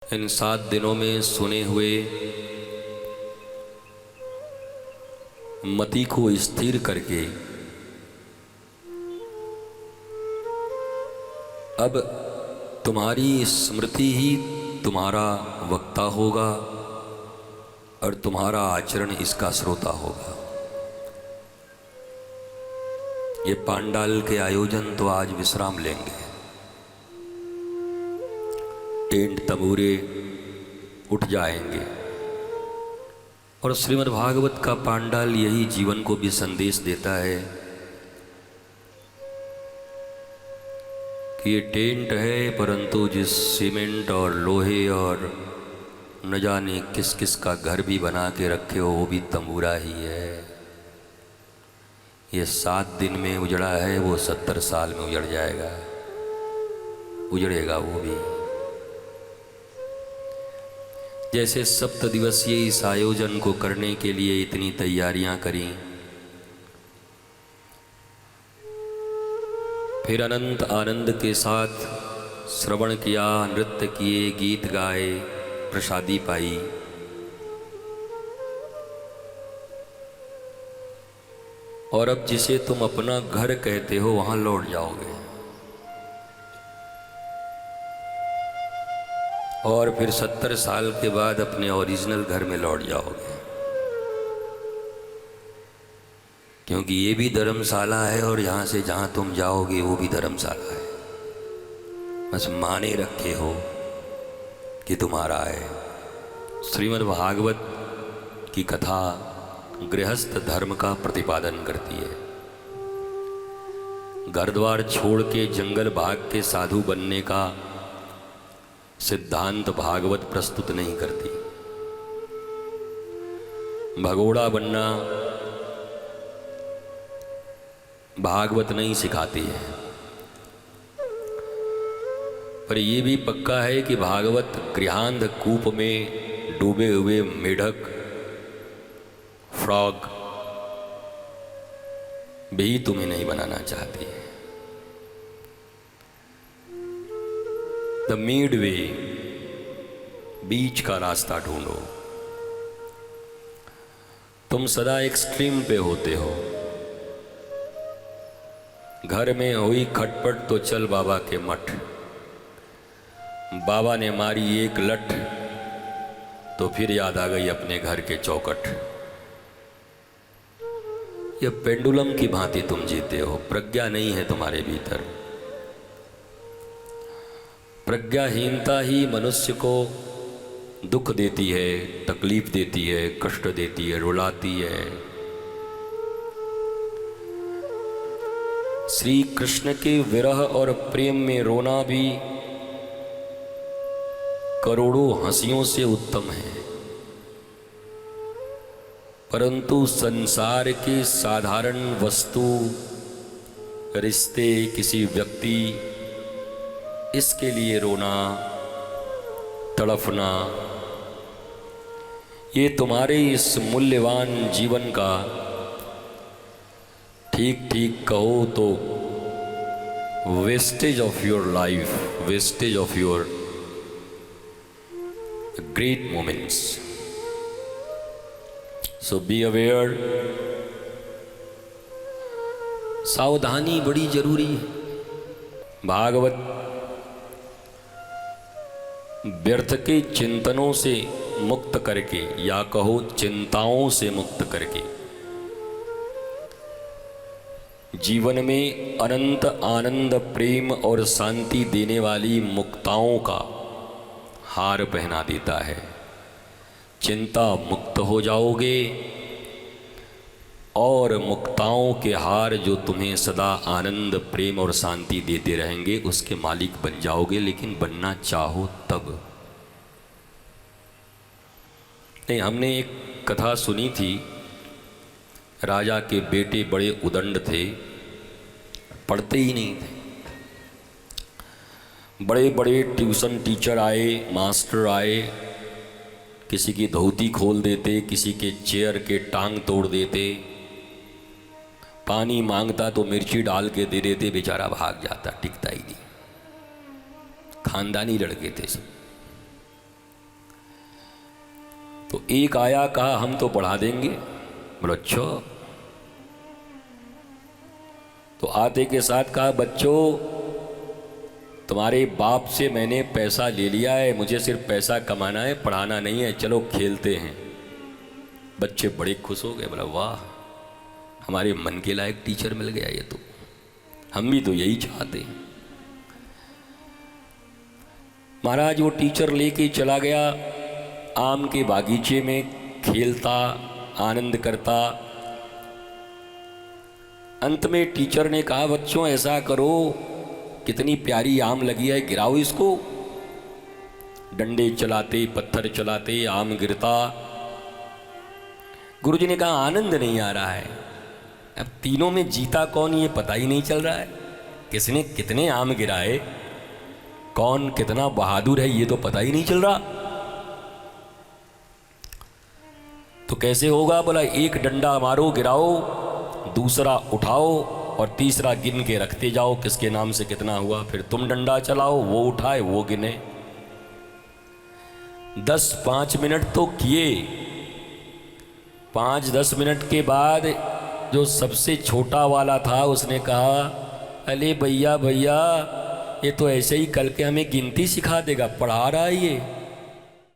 इन 7 दिनों में सुने हुए मति को स्थिर करके अब तुम्हारी स्मृति ही तुम्हारा वक्ता होगा और तुम्हारा आचरण इसका श्रोता होगा। ये पांडाल के आयोजन तो आज विश्राम लेंगे, टेंट तबूरे उठ जाएंगे और श्रीमद् भागवत का पांडाल यही जीवन को भी संदेश देता है कि ये टेंट है, परंतु जिस सीमेंट और लोहे और न जाने किस किस का घर भी बना के रखे हो वो भी तंबूरा ही है। ये 7 दिन में उजड़ा है, वो 70 साल में उजड़ जाएगा, उजड़ेगा वो भी। जैसे 7 दिवसीय इस आयोजन को करने के लिए इतनी तैयारियां करी, फिर अनंत आनंद के साथ श्रवण किया, नृत्य किए, गीत गाए, प्रसादी पाई, और अब जिसे तुम अपना घर कहते हो वहां लौट जाओगे और फिर 70 साल के बाद अपने ओरिजिनल घर में लौट जाओगे, क्योंकि ये भी धर्मशाला है और यहाँ से जहाँ तुम जाओगे वो भी धर्मशाला है। बस माने रखे हो कि तुम्हारा है। श्रीमद् भागवत की कथा गृहस्थ धर्म का प्रतिपादन करती है। घर द्वार छोड़ के जंगल भाग के साधु बनने का सिद्धांत भागवत प्रस्तुत नहीं करती। भगोड़ा बनना भागवत नहीं सिखाती है, पर यह भी पक्का है कि भागवत गृहांध कूप में डूबे हुए मेढक, फ्रॉग भी तुम्हें नहीं बनाना चाहती है। द मिड वे, बीच का रास्ता ढूंढो। तुम सदा एक्सट्रीम पे होते हो। घर में हुई खटपट तो चल बाबा के मठ, बाबा ने मारी एक लठ तो फिर याद आ गई अपने घर के चौखट। यह पेंडुलम की भांति तुम जीते हो, प्रज्ञा नहीं है तुम्हारे भीतर। प्रज्ञाहीनता ही मनुष्य को दुख देती है, तकलीफ देती है, कष्ट देती है, रुलाती है। श्री कृष्ण के विरह और प्रेम में रोना भी करोड़ों हंसियों से उत्तम है, परंतु संसार के साधारण वस्तु, रिश्ते, किसी व्यक्ति, इसके लिए रोना, तड़फना, ये तुम्हारे इस मूल्यवान जीवन का ठीक ठीक कहो तो wastage of your life, wastage of your great moments. So be aware. सावधानी बड़ी जरूरी है। भागवत व्यर्थ के चिंतनों से मुक्त करके, या कहो चिंताओं से मुक्त करके, जीवन में अनंत आनंद, प्रेम और शांति देने वाली मुक्ताओं का हार पहना देता है। चिंता मुक्त हो जाओगे और मुक्ताओं के हार जो तुम्हें सदा आनंद, प्रेम और शांति देते रहेंगे, उसके मालिक बन जाओगे। लेकिन बनना चाहो तब। नहीं, हमने एक कथा सुनी थी। राजा के बेटे बड़े उदंड थे, पढ़ते ही नहीं थे। बड़े बड़े ट्यूशन टीचर आए, मास्टर आए, किसी की धोती खोल देते, किसी के चेयर के टांग तोड़ देते, पानी मांगता तो मिर्ची डाल के दे देते, बेचारा भाग जाता, टिकता ही नहीं। खानदानी लड़के थे सब। तो एक आया, कहा हम तो पढ़ा देंगे। बोला अच्छा। तो आते के साथ कहा बच्चों, तुम्हारे बाप से मैंने पैसा ले लिया है, मुझे सिर्फ पैसा कमाना है, पढ़ाना नहीं है, चलो खेलते हैं। बच्चे बड़े खुश हो गए। बोला वाह, हमारे मन के लायक टीचर मिल गया ये तो, हम भी तो यही चाहते हैं। महाराज वो टीचर लेके चला गया आम के बागीचे में, खेलता आनंद करता। अंत में टीचर ने कहा बच्चों ऐसा करो, कितनी प्यारी आम लगी है, गिराओ इसको। डंडे चलाते, पत्थर चलाते, आम गिरता। गुरुजी ने कहा आनंद नहीं आ रहा है, अब तीनों में जीता कौन ये पता ही नहीं चल रहा है, किसने कितने आम गिराए, कौन कितना बहादुर है ये तो पता ही नहीं चल रहा। तो कैसे होगा? बोला एक डंडा मारो, गिराओ, दूसरा उठाओ और तीसरा गिन के रखते जाओ किसके नाम से कितना हुआ। फिर तुम डंडा चलाओ, वो उठाए, वो गिने। 10-5 मिनट तो किए। 5-10 मिनट के बाद जो सबसे छोटा वाला था उसने कहा अरे भैया भैया, ये तो ऐसे ही कल के हमें गिनती सिखा देगा, पढ़ा रहा है ये।